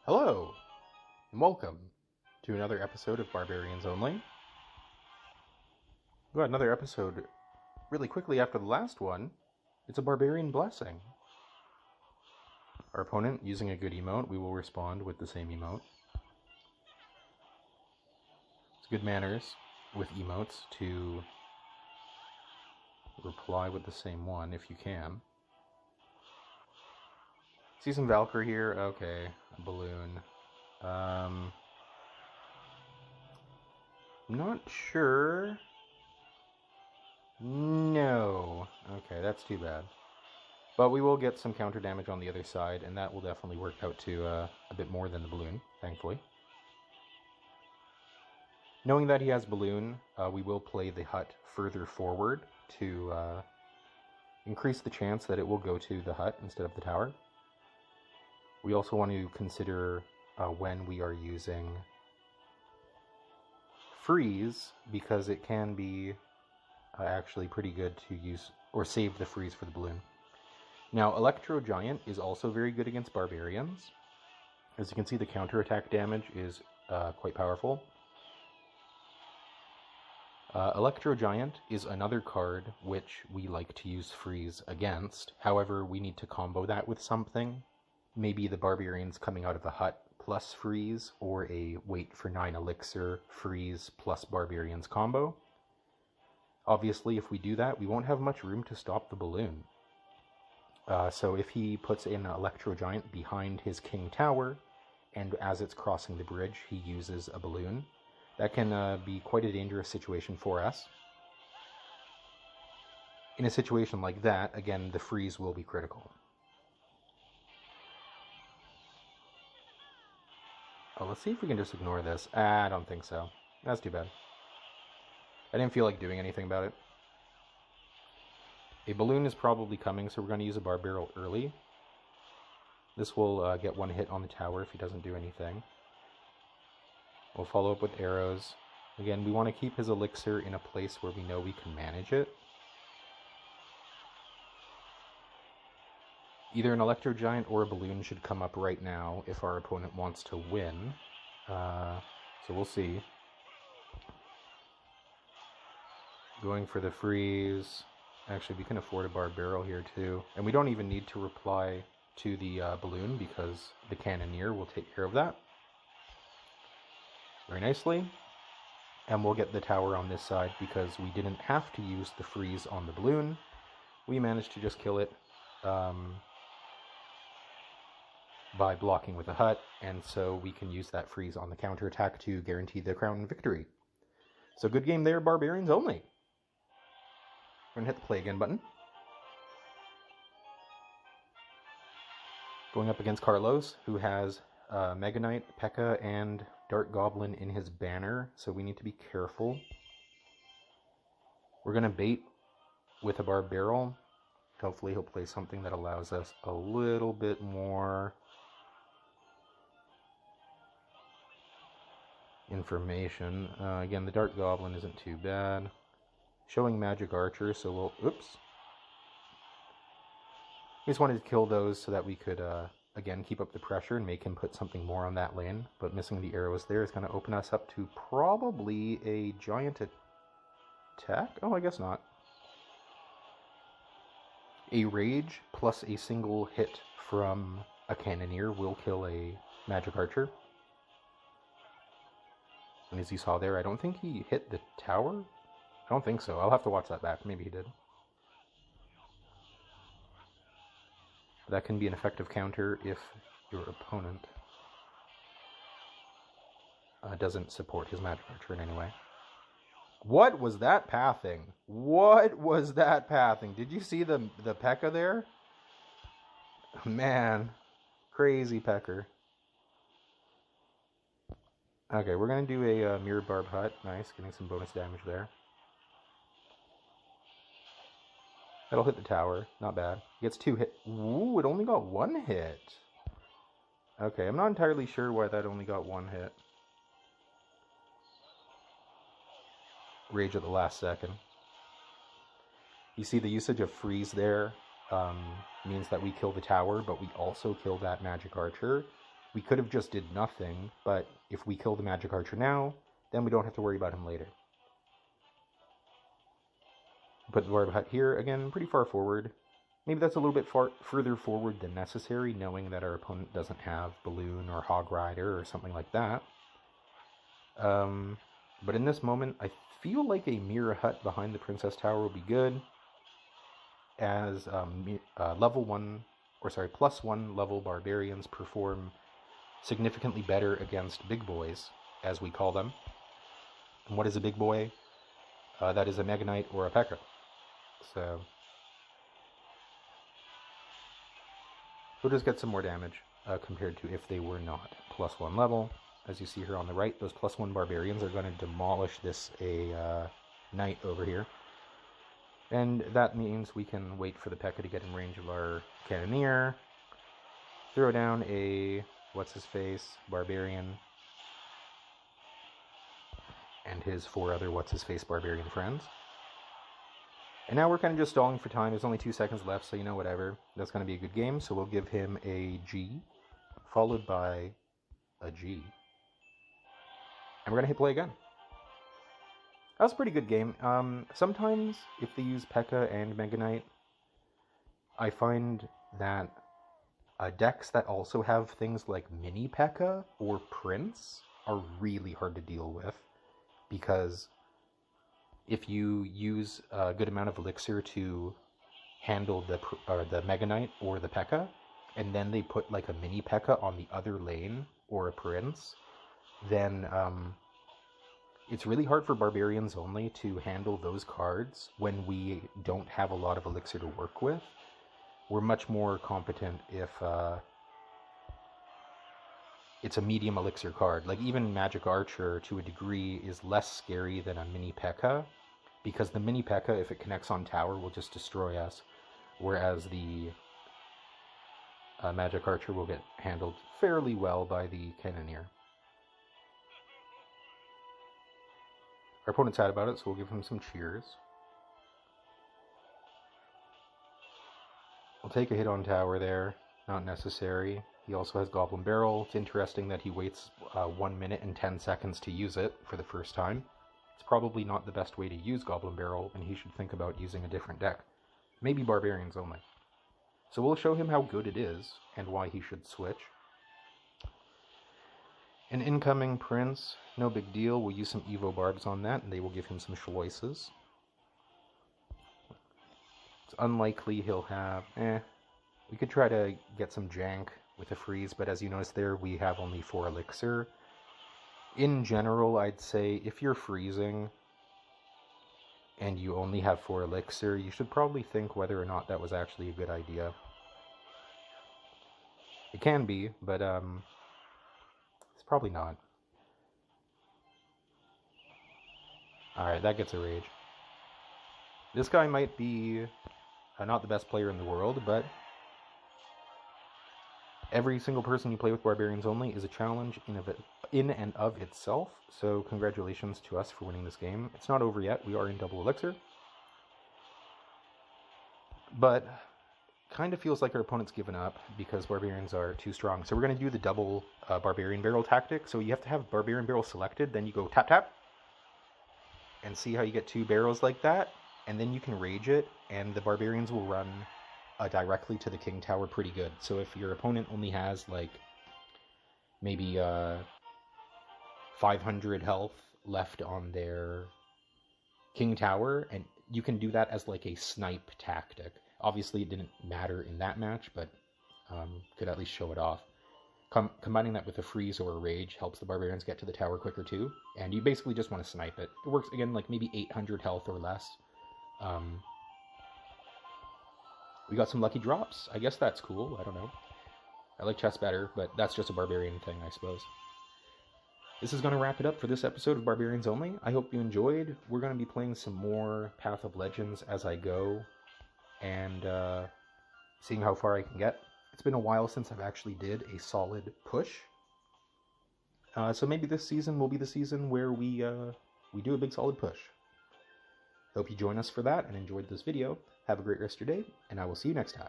Hello, and welcome to another episode of Barbarians Only. We got another episode really quickly after the last one. It's a Barbarian Blessing. Our opponent using a good emote, we will respond with the same emote. It's good manners with emotes to reply with the same one if you can. See some Valkyrie here? Okay, a balloon. Not sure. No. Okay, that's too bad. But we will get some counter damage on the other side, and that will definitely work out to a bit more than the balloon, thankfully. Knowing that he has balloon, we will play the hut further forward to increase the chance that it will go to the hut instead of the tower. We also want to consider when we are using freeze, because it can be actually pretty good to use or save the freeze for the balloon. Now, Electro Giant is also very good against Barbarians. As you can see, the counterattack damage is quite powerful. Electro Giant is another card which we like to use freeze against. However, we need to combo that with something. Maybe the Barbarians coming out of the hut plus freeze, or a wait for 9 elixir freeze plus Barbarians combo. Obviously, if we do that, we won't have much room to stop the balloon. So if he puts in Electro Giant behind his King Tower, and as it's crossing the bridge, he uses a balloon, that can be quite a dangerous situation for us. In a situation like that, again, the freeze will be critical. Oh, let's see if we can just ignore this. I don't think so. That's too bad. I didn't feel like doing anything about it. A balloon is probably coming, so we're going to use a bar barrel early. This will get one hit on the tower if he doesn't do anything. We'll follow up with arrows. Again, we want to keep his elixir in a place where we know we can manage it. Either an Electro Giant or a balloon should come up right now if our opponent wants to win. So we'll see. Going for the freeze. Actually, we can afford a bar barrel here too. And we don't even need to reply to the balloon because the Cannoneer will take care of that. Very nicely. And we'll get the tower on this side because we didn't have to use the freeze on the balloon. We managed to just kill it by blocking with a hut, and so we can use that freeze on the counterattack to guarantee the crown victory. So good game there, Barbarians Only. We're going to hit the play again button. Going up against Carlos, who has Mega Knight, P.E.K.K.A, and Dark Goblin in his banner, so we need to be careful. We're going to bait with a bar barrel. Hopefully he'll play something that allows us a little bit more information. Again, the Dark Goblin isn't too bad. Showing Magic Archer, so we'll... Oops. We just wanted to kill those so that we could, again, keep up the pressure and make him put something more on that lane. But missing the arrows there is going to open us up to probably a giant attack? Oh, I guess not. A Rage plus a single hit from a Cannoneer will kill a Magic Archer. And as you saw there, I don't think he hit the tower. I don't think so. I'll have to watch that back. Maybe he did. That can be an effective counter if your opponent doesn't support his Magic Archer in any way. What was that pathing? What was that pathing? Did you see the P.E.K.K.A there? Man, crazy P.E.K.K.A. Okay, we're going to do a Mirror Barb Hut. Nice, getting some bonus damage there. That'll hit the tower. Not bad. Gets 2 hit. Ooh, it only got 1 hit. Okay, I'm not entirely sure why that only got 1 hit. Rage at the last second. You see the usage of freeze there means that we kill the tower, but we also kill that Magic Archer. We could have just did nothing, but if we kill the Magic Archer now, then we don't have to worry about him later. Put the Barb Hut here, again, pretty far forward. Maybe that's a little bit further forward than necessary, knowing that our opponent doesn't have Balloon or Hog Rider or something like that. But in this moment, I feel like a Mirror Hut behind the Princess Tower will be good, as plus 1 level Barbarians perform significantly better against big boys, as we call them. And what is a big boy? That is a Mega Knight or a P.E.K.K.A. So we'll just get some more damage compared to if they were not plus 1 level. As you see here on the right, those plus 1 Barbarians are going to demolish this Knight over here. And that means we can wait for the P.E.K.K.A. to get in range of our Cannoneer, throw down a what's-his-face Barbarian, and his 4 other what's-his-face Barbarian friends. And now we're kind of just stalling for time. There's only 2 seconds left, so whatever. That's going to be a good game, so we'll give him a G, followed by a G. And we're going to hit play again. That was a pretty good game. Sometimes, if they use P.E.K.K.A. and Mega Knight, I find that decks that also have things like Mini P.E.K.K.A. or Prince are really hard to deal with, because if you use a good amount of Elixir to handle the Mega Knight or the P.E.K.K.A., and then they put like a Mini P.E.K.K.A. on the other lane, or a Prince, then it's really hard for Barbarians only to handle those cards when we don't have a lot of Elixir to work with. We're much more competent if it's a medium Elixir card. Like even Magic Archer, to a degree, is less scary than a Mini P.E.K.K.A. because the Mini P.E.K.K.A., if it connects on tower, will just destroy us, whereas the Magic Archer will get handled fairly well by the Cannoneer. Our opponent's sad about it, so we'll give him some cheers. We'll take a hit on tower there, not necessary. He also has Goblin Barrel. It's interesting that he waits 1 minute and 10 seconds to use it for the first time. It's probably not the best way to use Goblin Barrel, and he should think about using a different deck. Maybe Barbarians only. So we'll show him how good it is, and why he should switch. An incoming Prince, no big deal. We'll use some Evo Barbs on that, and they will give him some choices. It's unlikely he'll have... We could try to get some jank with a freeze, but as you notice there, we have only 4 Elixir. In general, I'd say if you're freezing and you only have 4 Elixir, you should probably think whether or not that was actually a good idea. It can be, but it's probably not. Alright, that gets a rage. This guy might be not the best player in the world, but every single person you play with Barbarians only is a challenge in and of itself, so congratulations to us for winning this game. It's not over yet, we are in double Elixir. But kind of feels like our opponent's given up because Barbarians are too strong. So we're going to do the double Barbarian Barrel tactic. So you have to have Barbarian Barrel selected, then you go tap tap, and see how you get 2 barrels like that, and then you can rage it, and the Barbarians will run directly to the King Tower pretty good. So if your opponent only has like maybe 500 health left on their King Tower, and you can do that as like a snipe tactic. Obviously it didn't matter in that match, but could at least show it off. Combining that with a freeze or a rage helps the Barbarians get to the tower quicker too, and you basically just want to snipe it. It works again like maybe 800 health or less. We got some lucky drops. I guess that's cool. I don't know. I like chess better, but that's just a Barbarian thing, I suppose. This is going to wrap it up for this episode of Barbarians Only. I hope you enjoyed. We're going to be playing some more Path of Legends as I go, and seeing how far I can get. It's been a while since I've actually did a solid push. So maybe this season will be the season where we do a big solid push. Hope you join us for that and enjoyed this video. Have a great rest of your day, and I will see you next time.